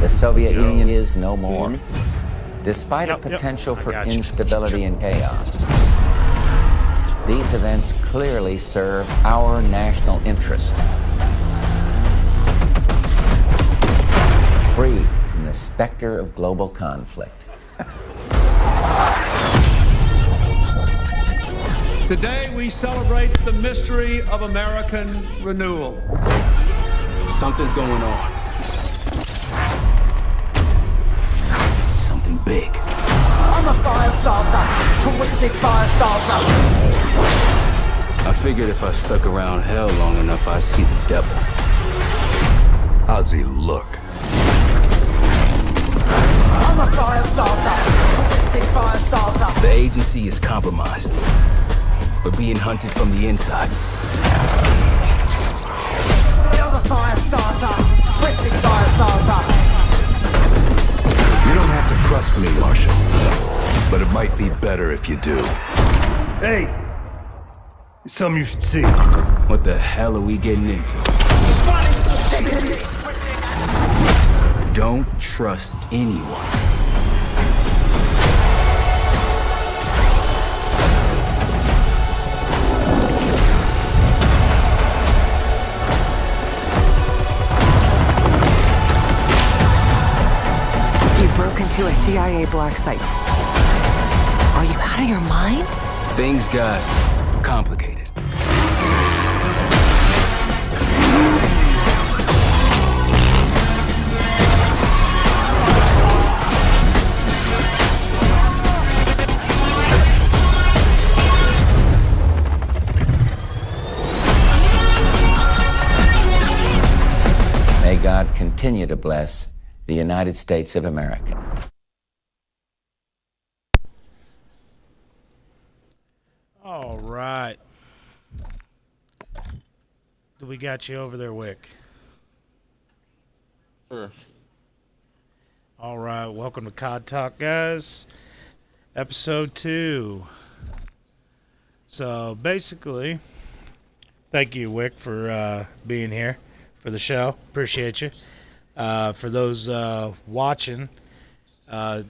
The Soviet Union is no more. Despite a Yep, potential I for got you. instability and chaos, these events clearly serve our national interest. Free from the specter of global conflict. Today we celebrate the mystery of American renewal. Something's going on. Something big. I'm a fire starter, terrific fire starter. I figured if I stuck around hell long enough, I'd see the devil. How's he look? I'm a fire starter, terrific fire starter. The agency is compromised. We're being hunted from the inside. You're the fire starter, twisted fire starter. You don't have to trust me, Marshal. But it might be better if you do. Hey! It's something you should see. What the hell are we getting into? Don't trust anyone. Broke into a CIA black site. Are you out of your mind? Things got complicated. May God continue to bless the United States of America. All right. Do we got you over there, Wick? Sure. All right. Welcome to COD Talk, guys. Episode 2. So, basically, thank you, Wick, for being here for the show. Appreciate you. For those watching,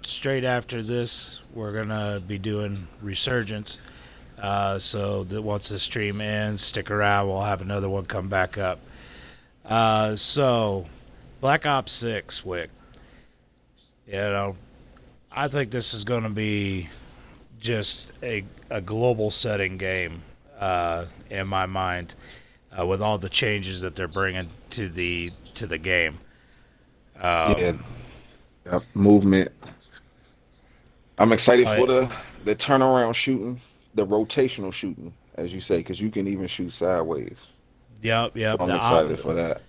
straight after this, we're going to be doing Resurgence. So that once the stream ends, stick around. We'll have another one come back up. So, Black Ops 6, Wick. You know, I think this is going to be just a global setting game in my mind, with all the changes that they're bringing to the game. Movement. I'm excited for the turnaround shooting, the rotational shooting, as you say, because you can even shoot sideways. Yep. So I'm excited for that.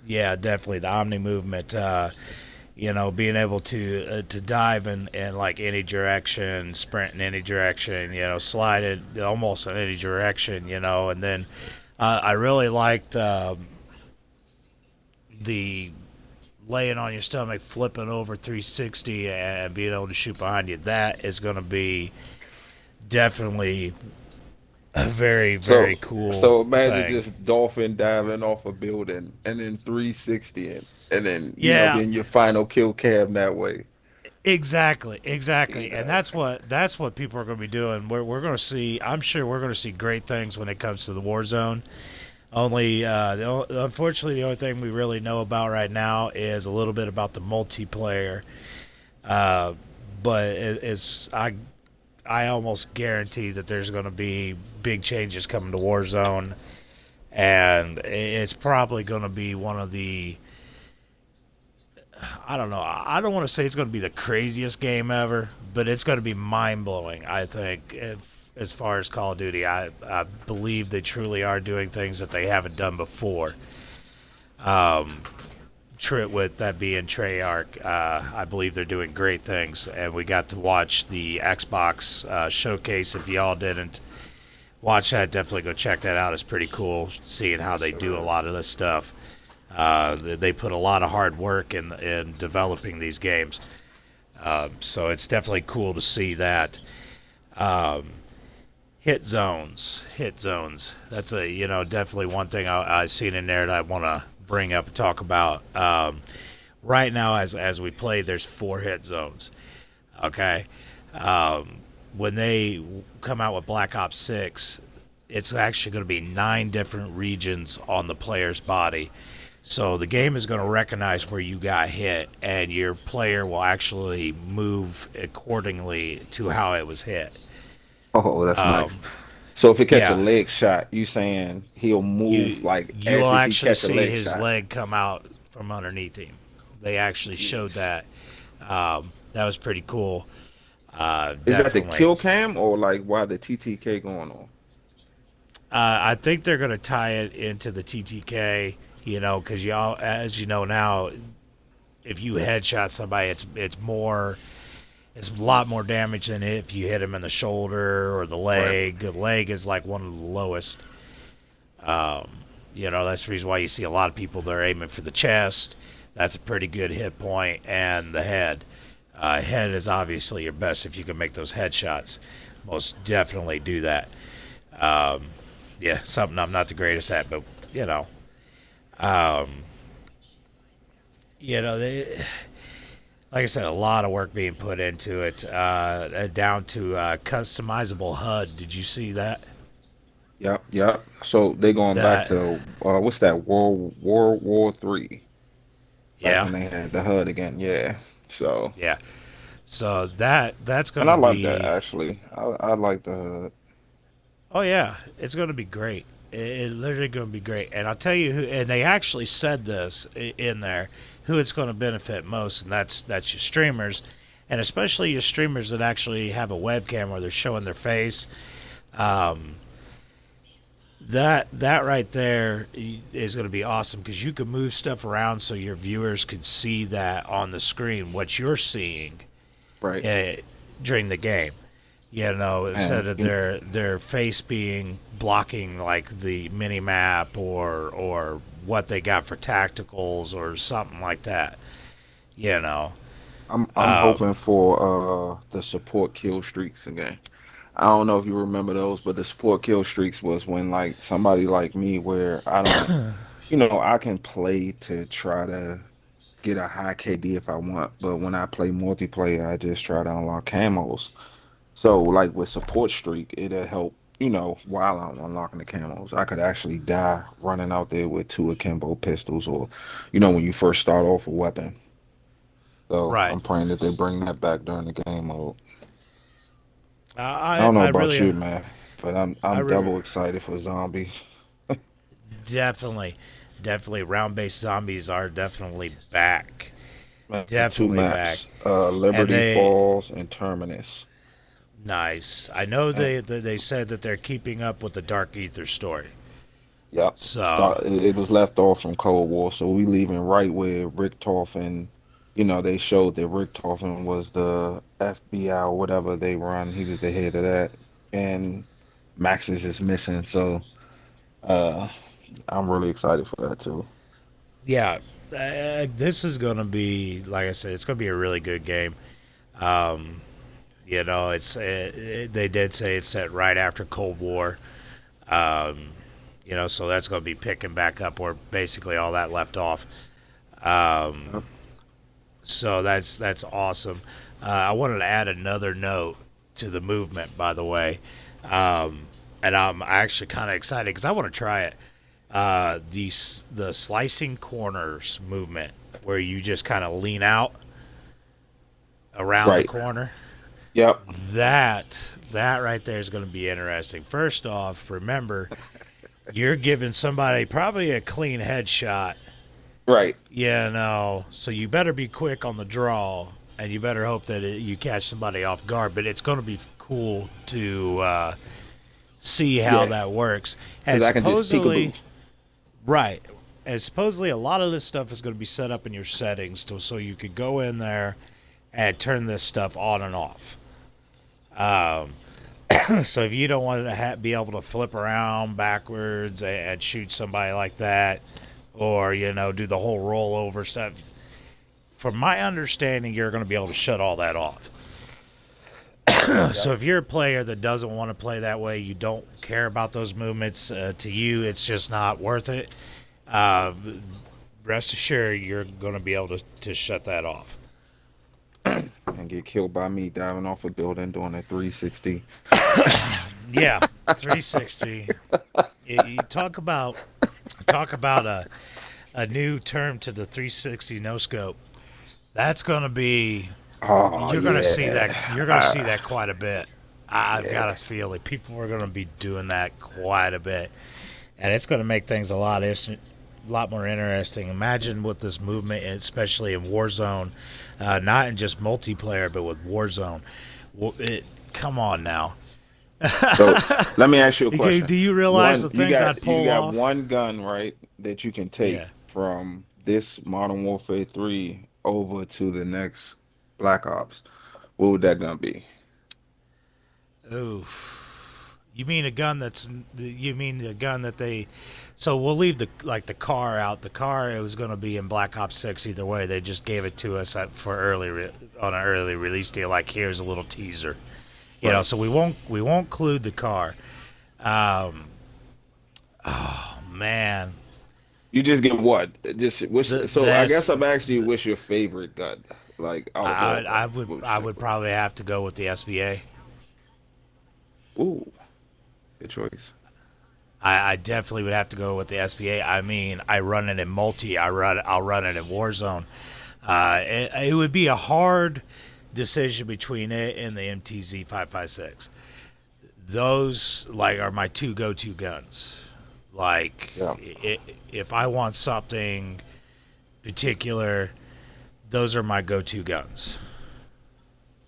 Yeah, definitely the Omni movement. Being able to dive in like any direction, sprint in any direction, slide it almost in any direction, and then I really liked the laying on your stomach, flipping over 360 and being able to shoot behind you. That is going to be definitely a very, very cool So imagine thing. just dolphin diving off a building and then 360 and then then your final kill cam that way. Exactly. Yeah. And that's what people are going to be doing. We're going to see, I'm sure we're going to see great things when it comes to the Warzone. Only, unfortunately, the only thing we really know about right now is a little bit about the multiplayer. But I almost guarantee that there's going to be big changes coming to Warzone, and it's probably going to be one of the, I don't know, I don't want to say it's going to be the craziest game ever, but it's going to be mind-blowing, I think, as far as Call of Duty. I believe they truly are doing things that they haven't done before. With that being Treyarch, I believe they're doing great things, and we got to watch the Xbox showcase. If y'all didn't watch that, definitely go check that out. It's pretty cool seeing how they do a lot of this stuff. They put a lot of hard work in developing these games, so it's definitely cool to see that. Hit zones. That's definitely one thing I've seen in there that I want to bring up and talk about. right now as we play, there's 4 hit zones. Okay, when they come out with Black Ops 6, it's actually going to be 9 different regions on the player's body. So the game is going to recognize where you got hit, and your player will actually move accordingly to how it was hit. Oh, that's nice. So if he catch yeah. a leg shot, you saying he'll move like as You'll if he actually catch a see leg his shot. leg come out from underneath him. They actually showed that. That was pretty cool. Is that the Definitely. kill cam or like while the TTK going on? I think they're going to tie it into the TTK, because y'all, as you know now, if you headshot somebody, it's a lot more damage than if you hit him in the shoulder or the leg. Right. The leg is like one of the lowest. That's the reason why you see a lot of people that are aiming for the chest. That's a pretty good hit point, and the head. Head is obviously your best if you can make those headshots. Most definitely do that. Something I'm not the greatest at, but like I said, a lot of work being put into it. Down to customizable HUD. Did you see that? Yep. So they going back to what's that? World War III. Yeah. When they had the HUD again. Yeah. So. Yeah. So that's gonna And I like be. that actually. I like the HUD. Oh yeah, it's gonna be great. It's literally gonna be great. And I'll tell you who. And they actually said this in there. Who it's going to benefit most, and that's your streamers, and especially your streamers that actually have a webcam where they're showing their face. That right there is going to be awesome because you can move stuff around so your viewers can see that on the screen what you're seeing, right, during the game. Instead of their face being blocking like the mini map or what they got for tacticals or something like that. I'm hoping for the support kill streaks again. I don't know if you remember those, but the support kill streaks was when like somebody like me where I don't I can play to try to get a high KD if I want, but when I play multiplayer I just try to unlock camos. So like with support streak, it'll help, while I'm unlocking the camos. I could actually die running out there with 2 akimbo pistols or, when you first start off a weapon. So right. I'm praying that they bring that back during the game mode. I don't know about really, you, man, but I'm double excited for zombies. Definitely. Round-based zombies are definitely back. Man, Definitely 2 maps, back. Liberty Falls and Terminus. Nice. I know they said that they're keeping up with the Dark Ether story. Yep. So it was left off from Cold War, so we leaving right where Richtofen, they showed that Richtofen was the FBI or whatever they run. He was the head of that, and Max is just missing. So, I'm really excited for that too. Yeah, this is gonna be, like I said, it's gonna be a really good game. They did say it's set right after Cold War. So that's going to be picking back up where basically all that left off. So that's awesome. I wanted to add another note to the movement, by the way. And I'm actually kind of excited because I want to try it. The slicing corners movement where you just kind of lean out around the corner. Yep. That right there is going to be interesting. First off, remember, you're giving somebody probably a clean headshot. Right. So you better be quick on the draw, and you better hope that you catch somebody off guard. But it's going to be cool to see how that works. And I can just peekaboo. Right. And supposedly a lot of this stuff is going to be set up in your settings so you could go in there and turn this stuff on and off. So if you don't want to be able to flip around backwards and shoot somebody like that, or do the whole rollover stuff, from my understanding, you're going to be able to shut all that off. So if you're a player that doesn't want to play that way, you don't care about those movements, to you it's just not worth it, rest assured you're going to be able to shut that off. And get killed by me diving off a building doing a 360. Yeah, 360. You talk about a new term to the 360 no scope. That's going to be. Oh, You're going to yeah. see that. You're going to see that quite a bit. I've got a feeling people are going to be doing that quite a bit, and it's going to make things a lot more interesting. Imagine with this movement, especially in Warzone, not in just multiplayer, but with Warzone. Come on now. So let me ask you a question. Do you realize the things I'd pull you got off? one gun, right, that you can take Yeah. from this Modern Warfare 3 over to the next Black Ops. What would that gun be? Oof. You mean a gun you mean the gun that they, so we'll leave the car out. The car, it was going to be in Black Ops 6 either way. They just gave it to us on an early release deal. Like, here's a little teaser, you know. So we won't include the car. Oh man, You just get what? I guess I'm asking you, what's your favorite gun? Like, I would probably have to go with the SVA. Ooh, good choice. I definitely would have to go with the SVA. I mean, I run it in multi. I'll run it in Warzone. It would be a hard decision between it and the MTZ 556. Those are my two go-to guns. If I want something particular, those are my go-to guns.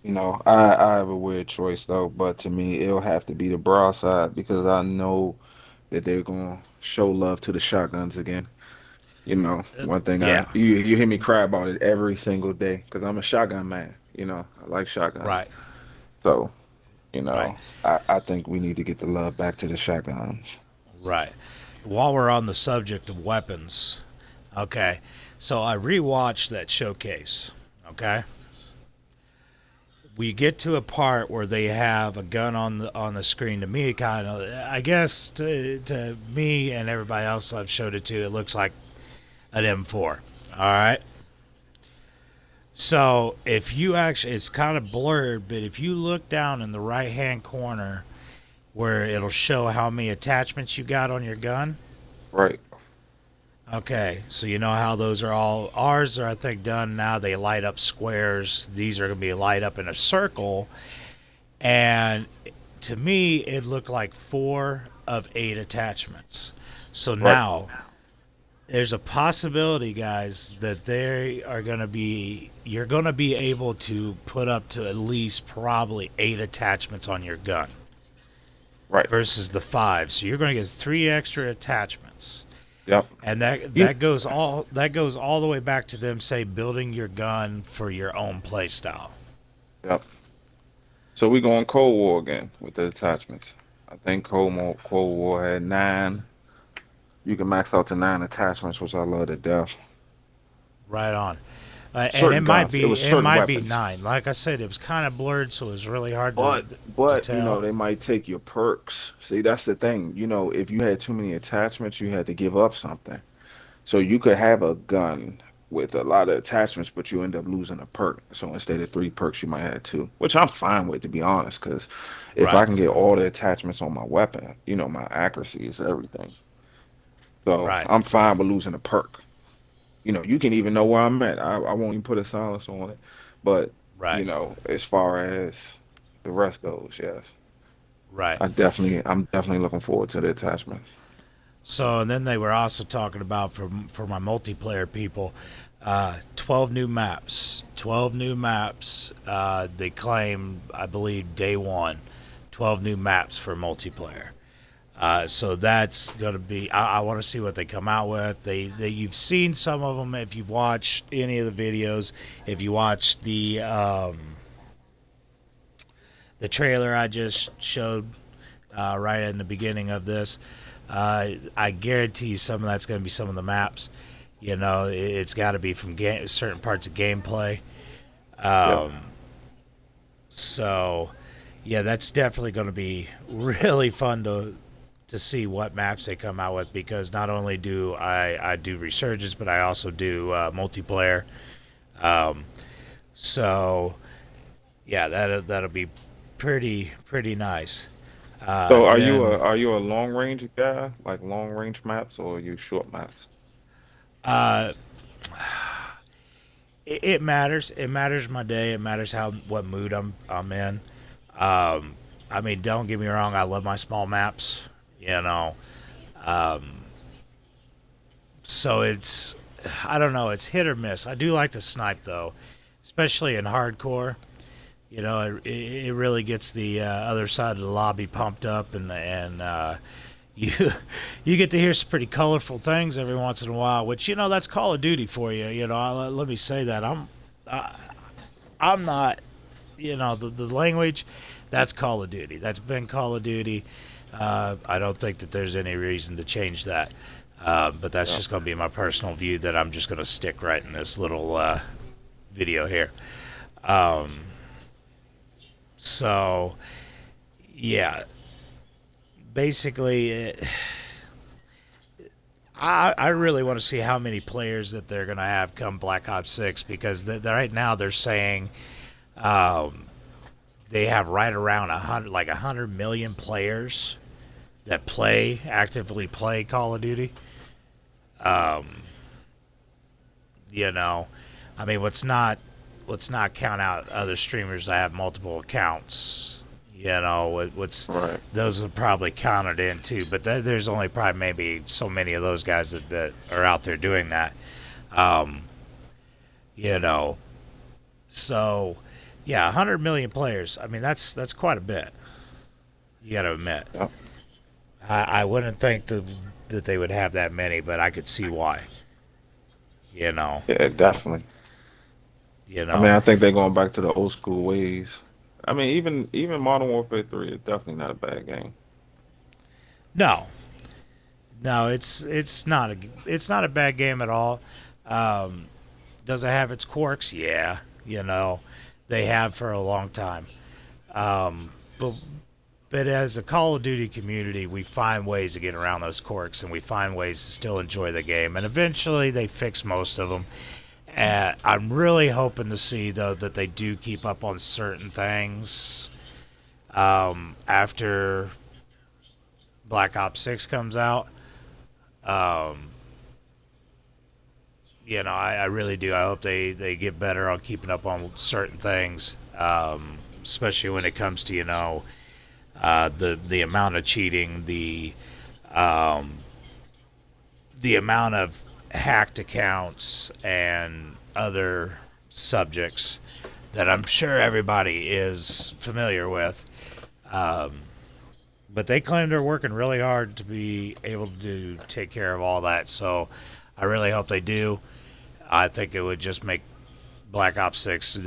You know, I have a weird choice though, but to me it'll have to be the broadside because I know that they're gonna show love to the shotguns again. You know, one thing you hear me cry about it every single day because I'm a shotgun man. You know, I like shotguns. Right. So, you know, I think we need to get the love back to the shotguns. Right. While we're on the subject of weapons, okay, so I rewatched that showcase, okay? We get to a part where they have a gun on the screen. To me, kind of, I guess to me and everybody else I've showed it to, it looks like an M4. All right. So if you actually, it's kind of blurred, but if you look down in the right-hand corner where it'll show how many attachments you got on your gun. Right. Okay, so you know how those are all, ours are I think done now, they light up squares. These are going to be light up in a circle. And to me, it looked like 4 of 8 attachments. So now, there's a possibility, guys, that they are going to be, you're going to be able to put up to at least probably 8 attachments on your gun. Right. Versus the 5. So you're going to get 3 extra attachments. Yep. And that goes all the way back to them, say, building your gun for your own play style. Yep. So we going Cold War again with the attachments. I think Cold War had 9. You can max out to 9 attachments, which I love to death. Right on. And it might be weapons. 9. Like I said, it was kind of blurred, so it was really hard But to tell. you know, they might take your perks. See, that's the thing. You know, if you had too many attachments, you had to give up something. So you could have a gun with a lot of attachments, but you end up losing a perk. So instead of 3 perks, you might have 2, which I'm fine with, to be honest, because if I can get all the attachments on my weapon, you know, my accuracy is everything. So I'm fine with losing a perk. You know, you can even know where I'm at. I won't even put a silence on it. But, you know, as far as the rest goes, yes. Right. I'm definitely looking forward to the attachments. So, and then they were also talking about, for my multiplayer people, 12 new maps. 12 new maps. They claim, I believe, day 1, 12 new maps for multiplayer. So that's going to be, I want to see what they come out with. You've seen some of them if you've watched any of the videos. If you watched the trailer I just showed right in the beginning of this, I guarantee you some of that's going to be some of the maps. You know, it's got to be from certain parts of gameplay. So, yeah, that's definitely going to be really fun to to see what maps they come out with, because not only do I do Resurgence, but I also do multiplayer. So yeah, that'll be pretty nice. So are you a long range guy, like long range maps, or are you short maps? It matters. It matters my day. It matters what mood I'm in. I mean, don't get me wrong. I love my small maps. So it's, I don't know. It's hit or miss. I do like to snipe though, especially in hardcore. It really gets the other side of the lobby pumped up, and you you get to hear some pretty colorful things every once in a while, which that's Call of Duty for you. Let me say that I'm not, the language, that's Call of Duty. That's been Call of Duty. I don't think that there's any reason to change that. But that's just going to be my personal view that I'm just going to stick right in this little video here. So, yeah. Basically, I really want to see how many players that they're going to have come Black Ops 6, because right now they're saying they have right around 100 million players that actively play Call of Duty. I mean, let's not count out other streamers that have multiple accounts. Right. Those are probably counted in too, but there's only probably maybe so many of those guys that are out there doing that. So yeah, 100 million players. I mean, that's quite a bit. You got to admit. Yep. I wouldn't think that they would have that many, but I could see why. Yeah, definitely. I mean, I think they're going back to the old school ways. I mean, even Modern Warfare 3 is definitely not a bad game. No, it's not a bad game at all. Does it have its quirks? Yeah, they have for a long time. But as a Call of Duty community, we find ways to get around those quirks, and we find ways to still enjoy the game. And eventually, they fix most of them. I'm really hoping to see, though, that they do keep up on certain things after Black Ops 6 comes out. I really do. I hope they get better on keeping up on certain things, especially when it comes to, the amount of cheating, the amount of hacked accounts and other subjects that I'm sure everybody is familiar with. But they claim they're working really hard to be able to take care of all that. So I really hope they do. I think it would just make Black Ops 6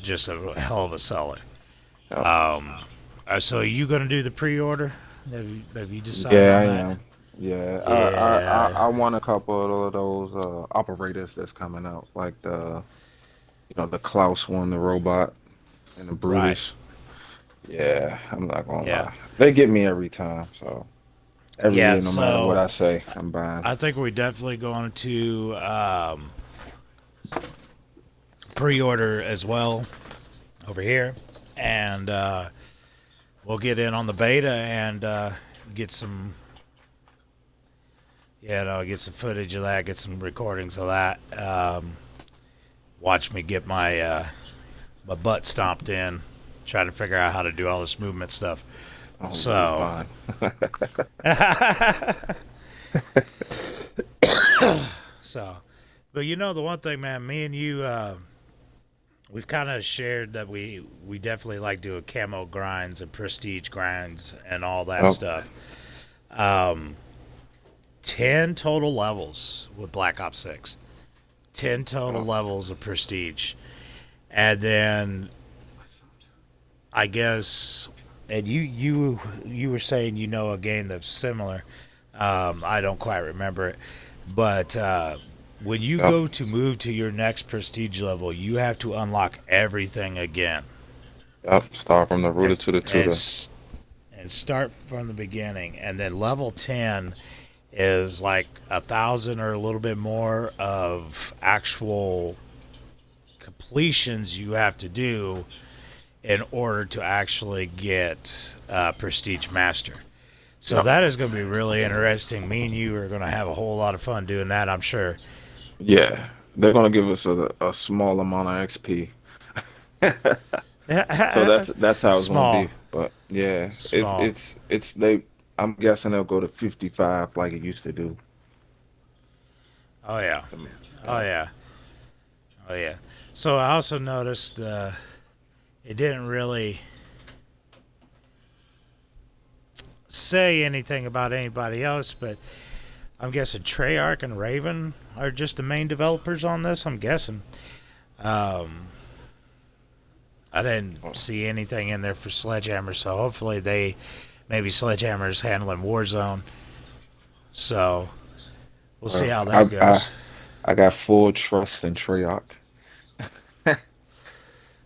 just a hell of a seller. Yep. So are you going to do the pre-order? Have you decided Yeah, on I that? am. Yeah, I want a couple of those operators that's coming out, like the Klaus one, the robot, and the Brutus. Right. Yeah, I'm not gonna lie. They get me every time, so every year, no matter what I say, I'm buying. I think we're definitely going to pre-order as well over here, and we'll get in on the beta and get some. Get some footage of that, get some recordings of that. Watch me get my my butt stomped in, trying to figure out how to do all this movement stuff. Oh, so, but the one thing, man, me and you, we've kind of shared that we definitely like doing camo grinds and prestige grinds and all that stuff. 10 total levels with Black Ops 6. 10 total levels of prestige. And then I guess, and you were saying a game that's similar. I don't quite remember it. But when you go to move to your next prestige level, you have to unlock everything again. Yep, start from the rooter to the tutor. and start from the beginning, and then level 10 is like 1,000 or a little bit more of actual completions you have to do in order to actually get Prestige Master. So that is going to be really interesting. Me and you are going to have a whole lot of fun doing that, I'm sure. Yeah, they're gonna give us a small amount of XP. So that's how it's Small. gonna be. But yeah, Small. it's they. I'm guessing they'll go to 55 like it used to do. Oh yeah. Oh yeah. Oh yeah. So I also noticed it didn't really say anything about anybody else, but I'm guessing Treyarch and Raven are just the main developers on this. I'm guessing. I didn't see anything in there for Sledgehammer, so hopefully maybe Sledgehammer's handling Warzone. So we'll see how that goes. I got full trust in Treyarch.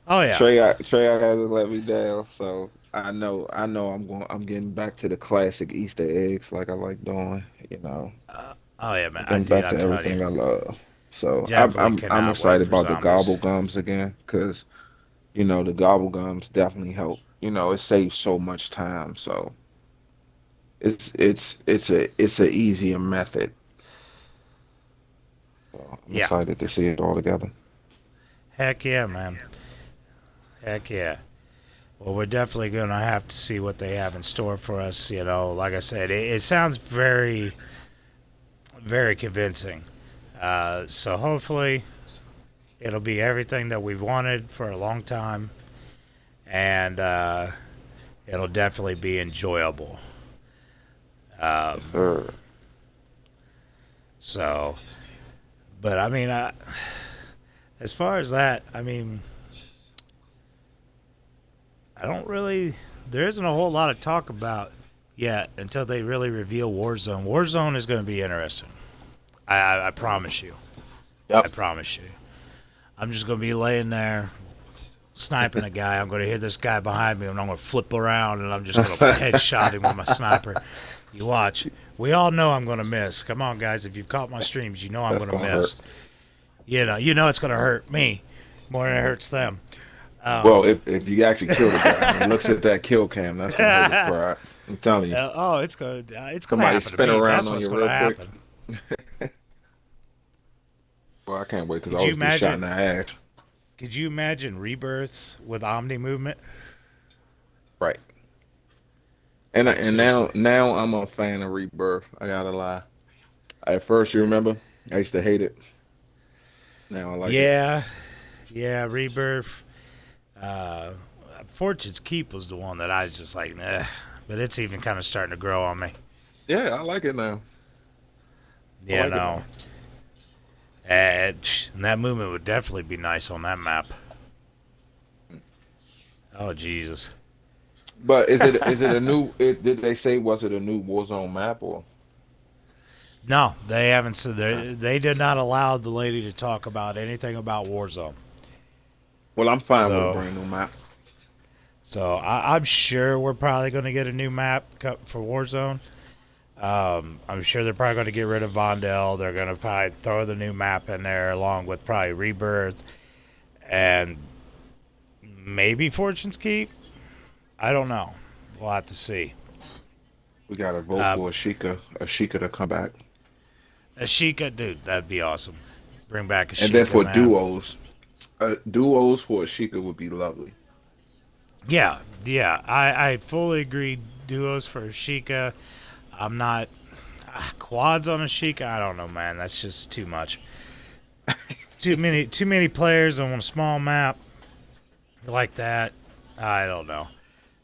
Oh yeah. Treyarch hasn't let me down, so I know I'm getting back to the classic Easter eggs like I like doing, Oh yeah, man. Getting back to everything I love. So I'm excited about the gobble gums again, because the gobble gums definitely help. It saves so much time, so it's a easier method. So I'm excited to see it all together. Heck yeah, man. Heck yeah. Well, we're definitely going to have to see what they have in store for us. Like I said, it sounds very, very convincing. So hopefully it'll be everything that we've wanted for a long time. And it'll definitely be enjoyable. So, but I mean, as far as that, I mean, there isn't a whole lot of talk about yet until they really reveal Warzone. Warzone is going to be interesting. I promise you. Yep. I promise you. I'm just going to be laying there sniping a guy. I'm going to hear this guy behind me, and I'm going to flip around, and I'm just going to headshot him with my sniper. You watch. We all know I'm going to miss. Come on, guys. If you've caught my streams, you know I'm going to miss. You know it's going to hurt me more than it hurts them. Well, if you actually kill the guy and looks at that kill cam, that's gonna hurt his pride. I'm telling you. It's going to happen. Somebody spin to me. around That's on what's you going to real happen. quick. Well, I can't wait because I Could you always get shot in the imagine- ass. Could you imagine Rebirth with Omni movement? Right. And Like, now I'm a fan of Rebirth. I gotta lie. At first, you remember, I used to hate it. Now I like it. Yeah, Rebirth. Fortune's Keep was the one that I was just like, nah. But it's even kind of starting to grow on me. Yeah, I like it now. Yeah, like it no. now. And that movement would definitely be nice on that map. Oh, Jesus. But is it a new? Did they say was it a new Warzone map or? No, they haven't said. They did not allow the lady to talk about anything about Warzone. Well, I'm fine with a brand new map. So I'm sure we're probably going to get a new map for Warzone. I'm sure they're probably going to get rid of Vondel. They're going to probably throw the new map in there along with probably Rebirth and maybe Fortune's Keep. I don't know. We'll have to see. We got to vote for Ashika to come back. Ashika, dude, that'd be awesome. Bring back Ashika. And then for man. duos for Ashika would be lovely. Yeah, I fully agree. Duos for Ashika. I'm not quads on Ashika. I don't know, man. That's just too much. Too many players on a small map like that. I don't know.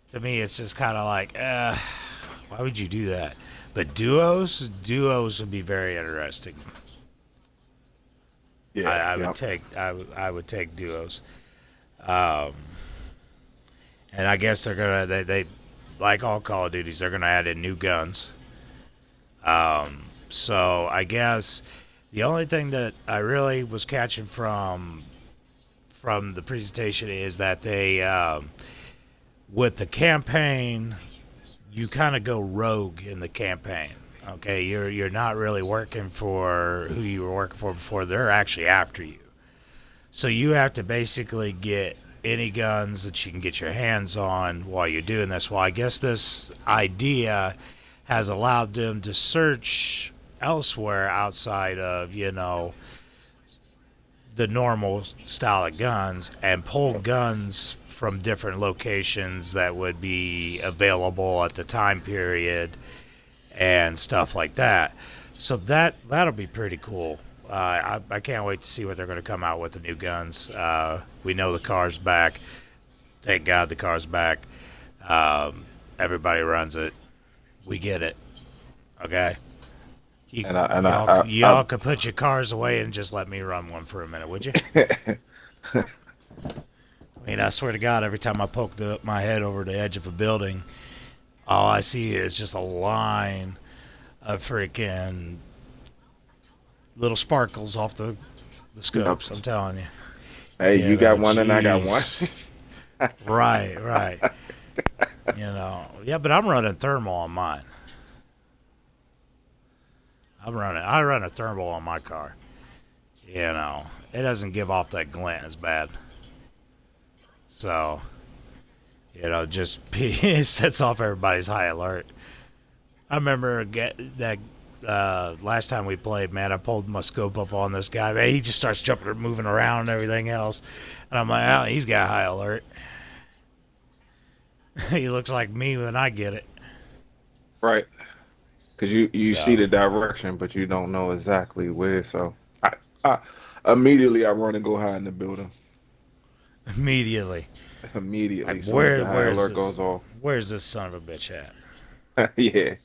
To me, it's just kind of like, why would you do that? But duos would be very interesting. Yeah, I would take duos. And I guess they're gonna they like all Call of Duties, they're gonna add in new guns. So I guess the only thing that I really was catching from the presentation is that they with the campaign you kind of go rogue in the campaign. Okay, you're not really working for who you were working for before. They're actually after you. So you have to basically get any guns that you can get your hands on while you're doing this. Well, I guess this idea has allowed them to search elsewhere outside of, the normal style of guns and pull guns from different locations that would be available at the time period and stuff like that. So that'll be pretty cool. I can't wait to see what they're going to come out with, the new guns. We know the car's back. Thank God the car's back. Everybody runs it. We get it. Okay? Y'all could put your cars away and just let me run one for a minute, would you? I mean, I swear to God, every time I poke my head over the edge of a building, all I see is just a line of freaking little sparkles off the scopes. I'm telling you. Hey, you got one and I got one. Right. Yeah, but I'm running thermal on mine. I run a thermal on my car. It doesn't give off that glint as bad. So, just it sets off everybody's high alert. I remember that last time we played, man, I pulled my scope up on this guy. Man, he just starts jumping and moving around and everything else. And I'm like, oh, he's got high alert. He looks like me when I get it. Right. Because you see the direction, but you don't know exactly where. So I immediately I run and go hide in the building. Immediately. Like, where's alert goes off. Where's this son of a bitch at? Yeah.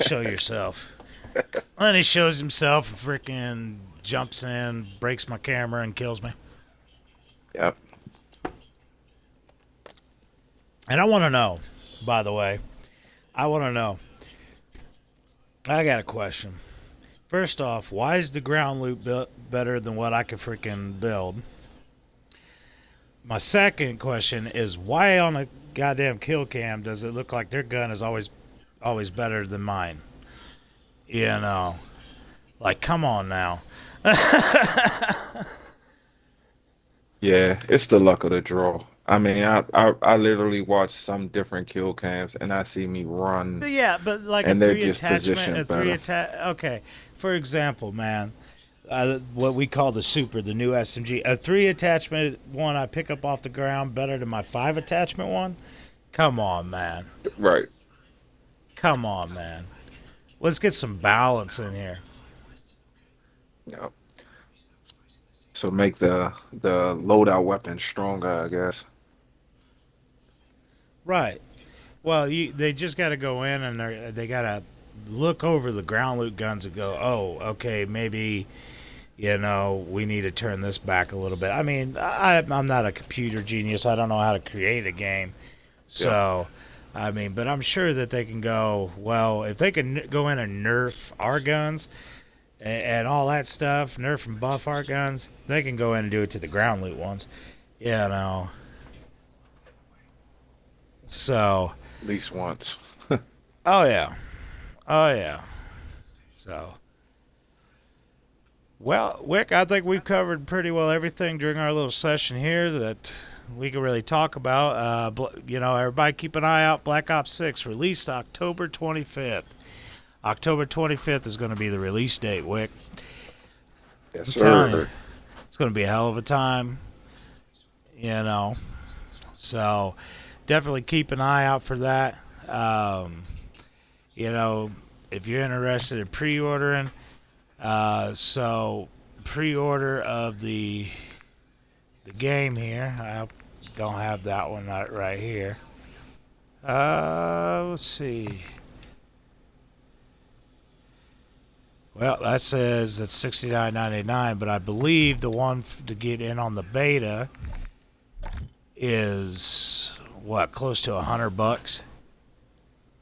Show yourself. And he shows himself and freaking jumps in, breaks my camera, and kills me. Yep. And I want to know, by the way, I got a question. First off, why is the ground loot better than what I could freaking build? My second question is, why on a goddamn kill cam does it look like their gun is always better than mine? Like, come on now. Yeah, it's the luck of the draw. I mean, I literally watch some different kill cams and I see me run. But yeah, but like and a they're 3 just attachment, positioned okay. For example, man, what we call the super, the new SMG, a 3 attachment one I pick up off the ground better than my 5 attachment one. Come on, man. Right. Come on, man. Let's get some balance in here. Yep. So make the loadout weapon stronger, I guess. Right. Well, they just got to go in and they got to look over the ground loot guns and go, oh, okay, maybe, we need to turn this back a little bit. I mean, I'm not a computer genius. I don't know how to create a game. So, yeah. I mean, but I'm sure that they can go, well, if they can go in and nerf our guns and all that stuff, nerf and buff our guns, they can go in and do it to the ground loot ones. So. At least once. Oh, yeah. So. Well, Wick, I think we've covered pretty well everything during our little session here that we can really talk about. Everybody keep an eye out. Black Ops 6 released October 25th. October 25th is going to be the release date, Wick. Yes, I'm sir. telling you, it's going to be a hell of a time. So definitely keep an eye out for that. If you're interested in pre-ordering, so pre-order of the game here. I don't have that one right here. Let's see. Well, that says it's $69.99, but I believe the one to get in on the beta is close to $100.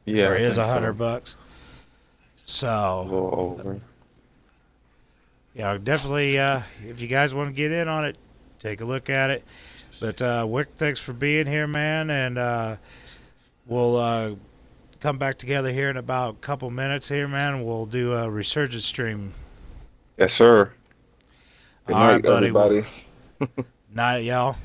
Yeah, or is $100. So, a little over. Definitely. If you guys want to get in on it, take a look at it. But Wick, thanks for being here, man, and we'll come back together here in about a couple minutes here, man. We'll do a resurgence stream. Yes, sir. Good All night, right, buddy. everybody. Night, y'all.